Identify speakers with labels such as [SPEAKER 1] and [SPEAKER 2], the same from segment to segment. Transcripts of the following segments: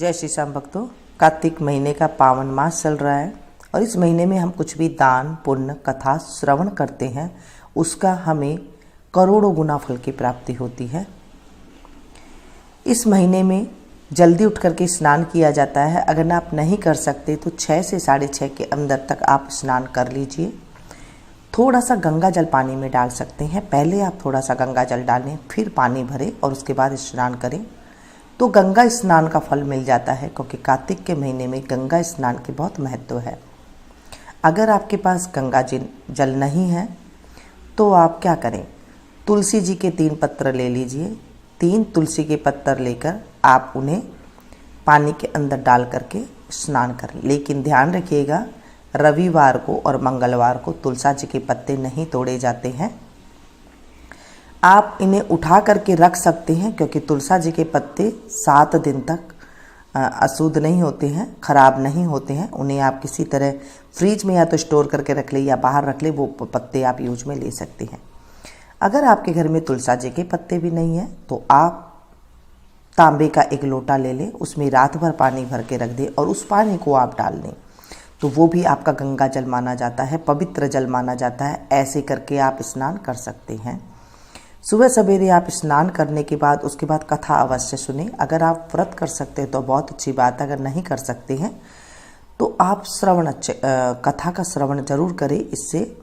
[SPEAKER 1] जय श्री श्याम भक्तों, कार्तिक महीने का पावन मास चल रहा है और इस महीने में हम कुछ भी दान पुण्य कथा श्रवण करते हैं उसका हमें करोड़ों गुना फल की प्राप्ति होती है। इस महीने में जल्दी उठ करके स्नान किया जाता है। अगर आप नहीं कर सकते तो 6 से 6:30 के अंदर तक आप स्नान कर लीजिए। थोड़ा सा गंगा जल पानी में डाल सकते हैं। पहले आप थोड़ा सा गंगा जल डालें, फिर पानी भरें और उसके बाद स्नान करें तो गंगा स्नान का फल मिल जाता है, क्योंकि कार्तिक के महीने में गंगा स्नान की बहुत महत्व है। अगर आपके पास गंगा जल नहीं है तो आप क्या करें, तुलसी जी के 3 पत्र ले लीजिए। 3 तुलसी के पत्तर लेकर आप उन्हें पानी के अंदर डाल करके स्नान करें। लेकिन ध्यान रखिएगा, रविवार को और मंगलवार को तुलसी जी के पत्ते नहीं तोड़े जाते हैं। आप इन्हें उठा करके रख सकते हैं, क्योंकि तुलसी जी के पत्ते 7 दिन तक अशुद्ध नहीं होते हैं, खराब नहीं होते हैं। उन्हें आप किसी तरह फ्रिज में या तो स्टोर करके रख ले या बाहर रख ले, वो पत्ते आप यूज में ले सकते हैं। अगर आपके घर में तुलसी जी के पत्ते भी नहीं हैं तो आप तांबे का एक लोटा ले लें, उसमें रात भर पानी भर के रख दें और उस पानी को आप डाल दें, तो वो भी आपका गंगा जल माना जाता है, पवित्र जल माना जाता है। ऐसे करके आप स्नान कर सकते हैं। सुबह सवेरे आप स्नान करने के बाद उसके बाद कथा अवश्य सुने। अगर आप व्रत कर सकते हैं तो बहुत अच्छी बात है, अगर नहीं कर सकते हैं तो आप कथा का श्रवण जरूर करें, इससे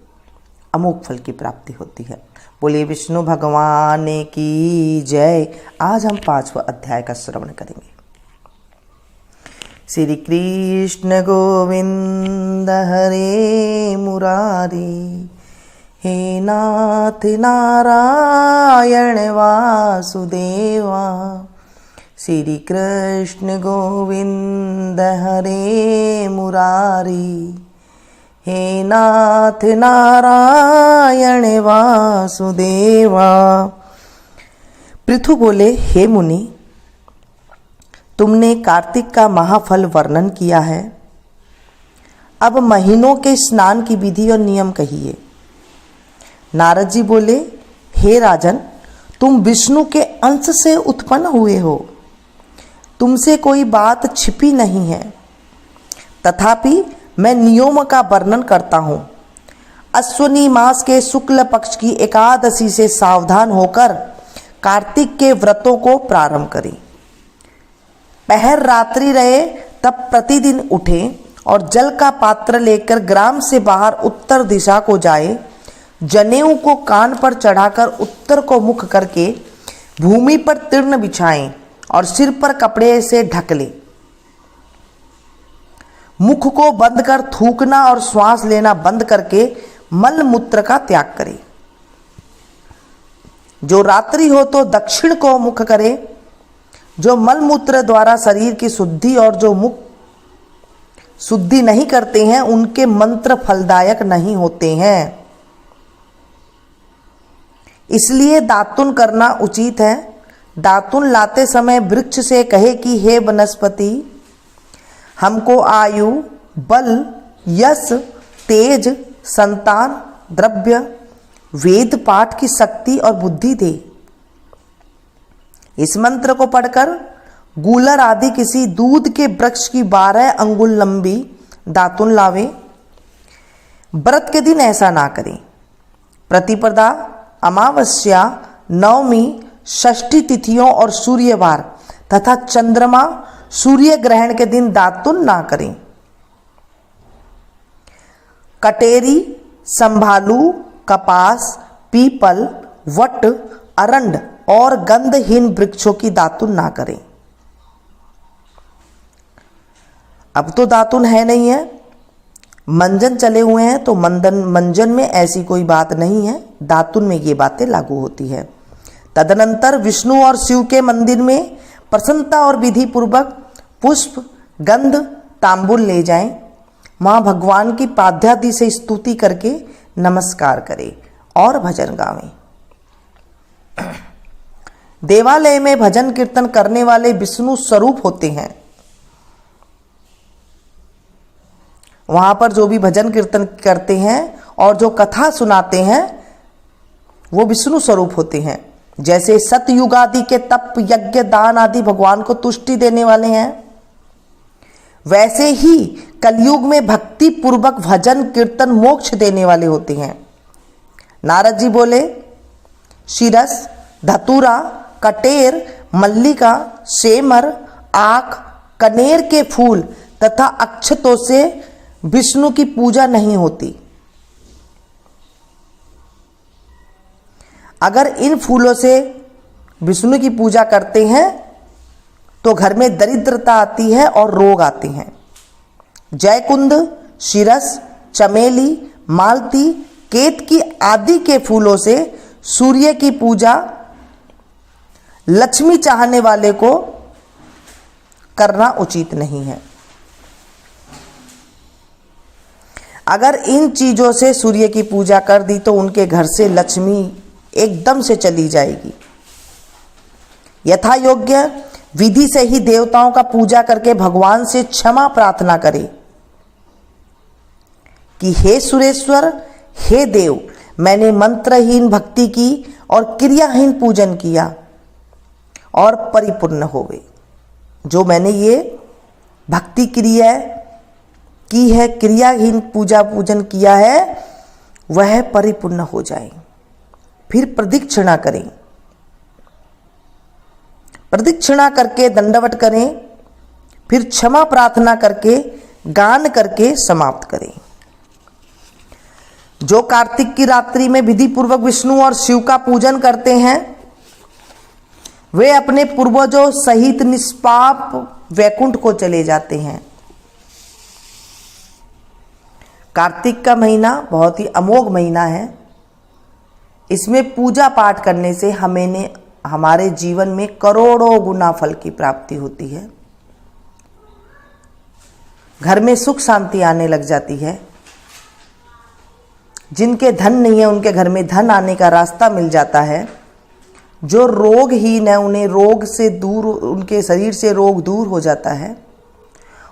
[SPEAKER 1] अमोघ फल की प्राप्ति होती है। बोलिए विष्णु भगवान की जय। आज हम 5वां अध्याय का श्रवण करेंगे। श्री कृष्ण गोविंद हरे मुरारी, हे नाथ नारायण वासुदेवा। श्री कृष्ण गोविंद हरे मुरारी, हे नाथ नारायण वासुदेवा। पृथु बोले, हे मुनि, तुमने कार्तिक का महाफल वर्णन किया है, अब महीनों के स्नान की विधि और नियम कहिए। नारद जी बोले, हे राजन, तुम विष्णु के अंश से उत्पन्न हुए हो, तुमसे कोई बात छिपी नहीं है। तथापि मैं नियम का वर्णन करता हूँ। अश्विनी मास के शुक्ल पक्ष की एकादशी से सावधान होकर कार्तिक के व्रतों को प्रारंभ करें। पहर रात्रि रहे तब प्रतिदिन उठें और जल का पात्र लेकर ग्राम से बाहर उत्तर दिशा को जाए। जनेऊ को कान पर चढ़ाकर उत्तर को मुख करके भूमि पर तीर्ण बिछाएं और सिर पर कपड़े से ढक लें। मुख को बंद कर थूकना और श्वास लेना बंद करके मल मूत्र का त्याग करें। जो रात्रि हो तो दक्षिण को मुख करे। जो मल मूत्र द्वारा शरीर की शुद्धि और जो मुख शुद्धि नहीं करते हैं उनके मंत्र फलदायक नहीं होते हैं, इसलिए दातुन करना उचित है। दातुन लाते समय वृक्ष से कहे कि हे वनस्पति, हमको आयु, बल, यश, तेज, संतान, द्रव्य, वेद पाठ की शक्ति और बुद्धि दे। इस मंत्र को पढ़कर गूलर आदि किसी दूध के वृक्ष की 12 अंगुल लंबी दातुन लावे। व्रत के दिन ऐसा ना करें। प्रतिपदा, अमावस्या, नवमी, षष्ठी तिथियों और सूर्यवार तथा चंद्रमा सूर्य ग्रहण के दिन दातुन ना करें। कटेरी, संभालू, कपास, पीपल, वट, अरंड और गंधहीन वृक्षों की दातुन ना करें। अब तो दातुन है नहीं है, मंजन चले हुए हैं, तो मंजन में ऐसी कोई बात नहीं है, दातुन में ये बातें लागू होती है। तदनंतर विष्णु और शिव के मंदिर में प्रसन्नता और विधि पूर्वक पुष्प, गंध, तांबुल ले जाएं। मां भगवान की पाद्यादि से स्तुति करके नमस्कार करें और भजन गावें। देवालय में भजन कीर्तन करने वाले विष्णु स्वरूप होते हैं। वहां पर जो भी भजन कीर्तन करते हैं और जो कथा सुनाते हैं वो विष्णु स्वरूप होते हैं। जैसे सतयुग आदि के तप, यज्ञ, दान आदि भगवान को तुष्टि देने वाले हैं, वैसे ही कलयुग में भक्ति पूर्वक भजन कीर्तन मोक्ष देने वाले होते हैं। नारद जी बोले, शिरस, धतूरा, कटेर, मल्लिका, सेमर, आक, कनेर के फूल तथा अक्षतों से विष्णु की पूजा नहीं होती। अगर इन फूलों से विष्णु की पूजा करते हैं तो घर में दरिद्रता आती है और रोग आते हैं। जयकुंद, शिरस, चमेली, मालती, केतकी आदि के फूलों से सूर्य की पूजा लक्ष्मी चाहने वाले को करना उचित नहीं है। अगर इन चीजों से सूर्य की पूजा कर दी तो उनके घर से लक्ष्मी एकदम से चली जाएगी। यथा योग्य विधि से ही देवताओं का पूजा करके भगवान से क्षमा प्रार्थना करें कि हे सुरेश्वर, हे देव, मैंने मंत्रहीन भक्ति की और क्रियाहीन पूजन किया और परिपूर्ण होवे। जो मैंने ये भक्ति क्रिया की है, क्रियाहीन पूजा पूजन किया है, वह परिपूर्ण हो जाए। फिर प्रदक्षिणा करें, प्रदक्षिणा करके दंडवत करें, फिर क्षमा प्रार्थना करके गान करके समाप्त करें। जो कार्तिक की रात्रि में विधि पूर्वक विष्णु और शिव का पूजन करते हैं वे अपने पूर्वजों सहित निष्पाप वैकुंठ को चले जाते हैं। कार्तिक का महीना बहुत ही अमोघ महीना है। इसमें पूजा पाठ करने से हमारे जीवन में करोड़ों गुना फल की प्राप्ति होती है। घर में सुख शांति आने लग जाती है। जिनके धन नहीं है उनके घर में धन आने का रास्ता मिल जाता है। जो रोगहीन है उन्हें रोग से दूर, उनके शरीर से रोग दूर हो जाता है।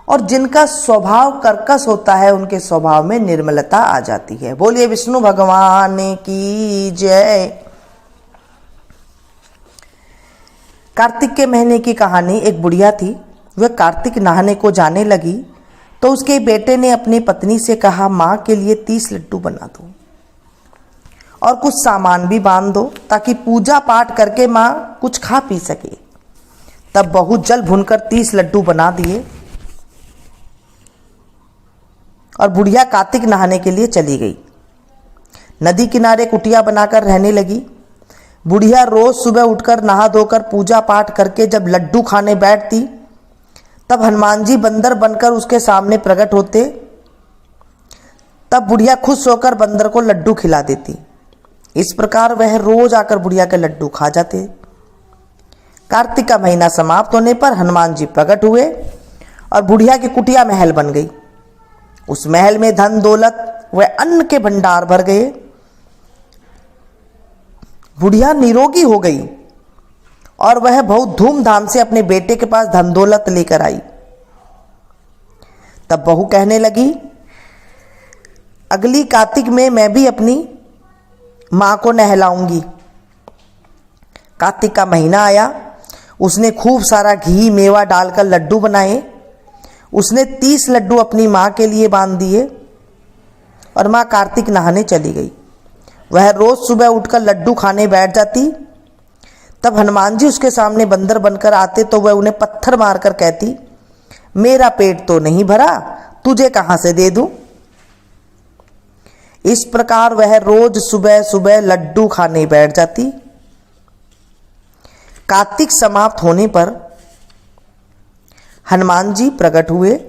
[SPEAKER 1] और जिनका स्वभाव कर्कश होता है उनके स्वभाव में निर्मलता आ जाती है। बोलिए विष्णु भगवान की जय। कार्तिक के महीने की कहानी। एक बुढ़िया थी, वह कार्तिक नहाने को जाने लगी तो उसके बेटे ने अपनी पत्नी से कहा, माँ के लिए 30 लड्डू बना दो और कुछ सामान भी बांध दो ताकि पूजा पाठ करके माँ कुछ खा पी सके। तब बहू जल भूनकर 30 लड्डू बना दिए और बुढ़िया कार्तिक नहाने के लिए चली गई। नदी किनारे कुटिया बनाकर रहने लगी। बुढ़िया रोज सुबह उठकर नहा धोकर पूजा पाठ करके जब लड्डू खाने बैठती तब हनुमान जी बंदर बनकर उसके सामने प्रकट होते। तब बुढ़िया खुश होकर बंदर को लड्डू खिला देती। इस प्रकार वह रोज आकर बुढ़िया के लड्डू खा जाते। कार्तिक का महीना समाप्त होने पर हनुमान जी प्रकट हुए और बुढ़िया की कुटिया महल बन गई। उस महल में धन दौलत व अन्न के भंडार भर गए। बुढ़िया निरोगी हो गई और वह बहुत धूमधाम से अपने बेटे के पास धन दौलत लेकर आई। तब बहू कहने लगी, अगली कार्तिक में मैं भी अपनी मां को नहलाऊंगी। कार्तिक का महीना आया। उसने खूब सारा घी मेवा डालकर लड्डू बनाए। उसने 30 लड्डू अपनी मां के लिए बांध दिए और मां कार्तिक नहाने चली गई। वह रोज सुबह उठकर लड्डू खाने बैठ जाती। तब हनुमान जी उसके सामने बंदर बनकर आते तो वह उन्हें पत्थर मारकर कहती, मेरा पेट तो नहीं भरा, तुझे कहां से दे दूं। इस प्रकार वह रोज सुबह सुबह लड्डू खाने बैठ जाती। कार्तिक समाप्त होने पर हनुमान जी प्रकट हुए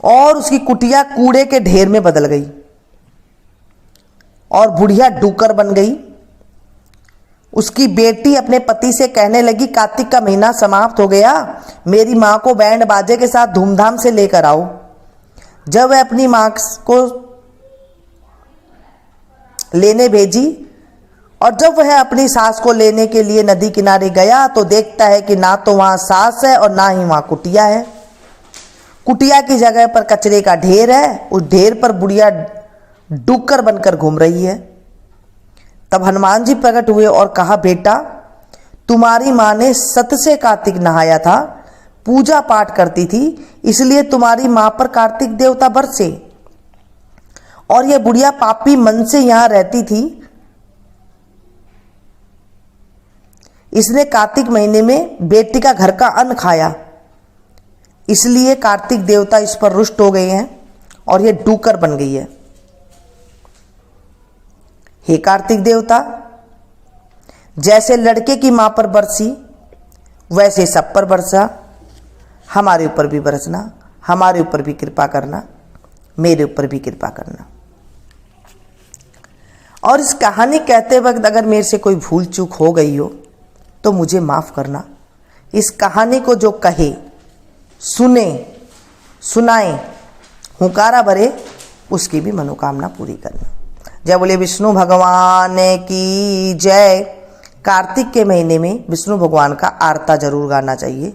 [SPEAKER 1] और उसकी कुटिया कूड़े के ढेर में बदल गई और बुढ़िया डूकर बन गई। उसकी बेटी अपने पति से कहने लगी, कार्तिक का महीना समाप्त हो गया, मेरी मां को बैंड बाजे के साथ धूमधाम से लेकर आओ। जब वह अपनी मां को लेने भेजी और जब वह अपनी सास को लेने के लिए नदी किनारे गया तो देखता है कि ना तो वहां सास है और ना ही वहां कुटिया है। कुटिया की जगह पर कचरे का ढेर है। उस ढेर पर बुढ़िया डूकर बनकर घूम रही है। तब हनुमान जी प्रकट हुए और कहा, बेटा, तुम्हारी मां ने सत से कार्तिक नहाया था, पूजा पाठ करती थी, इसलिए तुम्हारी मां पर कार्तिक देवता बरसे। और यह बुढ़िया पापी मन से यहां रहती थी, इसने कार्तिक महीने में बेटी का घर का अन्न खाया, इसलिए कार्तिक देवता इस पर रुष्ट हो गए हैं और यह डूकर बन गई है। हे कार्तिक देवता, जैसे लड़के की मां पर बरसी वैसे सब पर बरसा, हमारे ऊपर भी बरसना, हमारे ऊपर भी कृपा करना, मेरे ऊपर भी कृपा करना। और इस कहानी कहते वक्त अगर मेरे से कोई भूल चूक हो गई हो तो मुझे माफ करना। इस कहानी को जो कहे, सुने, सुनाए, हुंकारा भरे, उसकी भी मनोकामना पूरी करना। जय बोले विष्णु भगवान की जय। कार्तिक के महीने में विष्णु भगवान का आरता जरूर गाना चाहिए।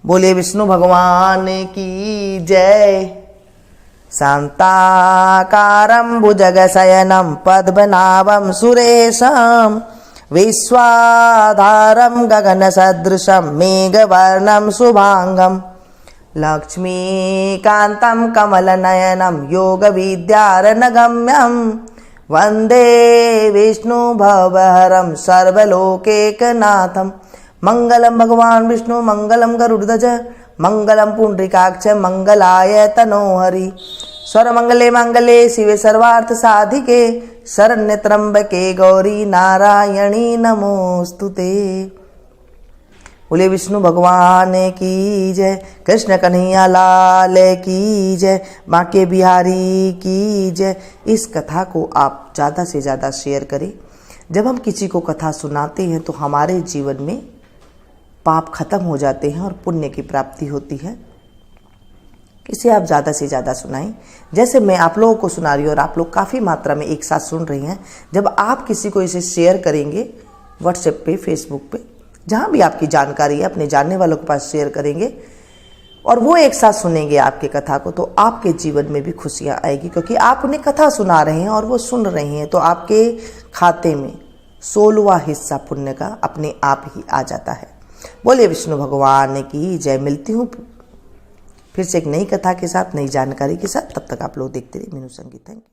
[SPEAKER 1] बोले विष्णु भगवान की जय। शांताकारं भुजगशयनं पद्मनाभं सुरेशं विश्वाधारं गगनसदृशं मेघवर्णं शुभांगं लक्ष्मीकान्तं कमलनयनं योगविद्यारनगम्यं वन्दे विष्णुभवहरं सर्वलोकैकनाथं। मंगलम भगवान विष्णु मंगलम गरुड़ध्वज मंगलम पुंडरीकाक्ष मंगलाय तनोहरि। सर्वमंगले मंगले शिवे सर्वार्थ साधिके शरण्य त्र्यंबके गौरी नारायणी नमोस्तुते। बोले विष्णु भगवान की जय। कृष्ण कन्हैया लाल की जय। बांके बिहारी की जय। इस कथा को आप ज़्यादा से ज़्यादा शेयर करें। जब हम किसी को कथा सुनाते हैं तो हमारे जीवन में पाप खत्म हो जाते हैं और पुण्य की प्राप्ति होती है। इसे आप ज़्यादा से ज़्यादा सुनाएं। जैसे मैं आप लोगों को सुना रही हूँ और आप लोग काफ़ी मात्रा में एक साथ सुन रही हैं। जब आप किसी को इसे शेयर करेंगे व्हाट्सएप पे, फेसबुक पे, जहाँ भी आपकी जानकारी है, अपने जानने वालों के पास शेयर करेंगे और वो एक साथ सुनेंगे आपकी कथा को, तो आपके जीवन में भी खुशियाँ आएगी, क्योंकि आप उन्हें कथा सुना रहे हैं और वो सुन रहे हैं। तो आपके खाते में 16वां हिस्सा पुण्य का अपने आप ही आ जाता है। बोले विष्णु भगवान की जय। मिलती हूँ फिर से एक नई कथा के साथ, नई जानकारी के साथ। तब तक आप लोग देखते रहिए मीनू संगीत। Thank you.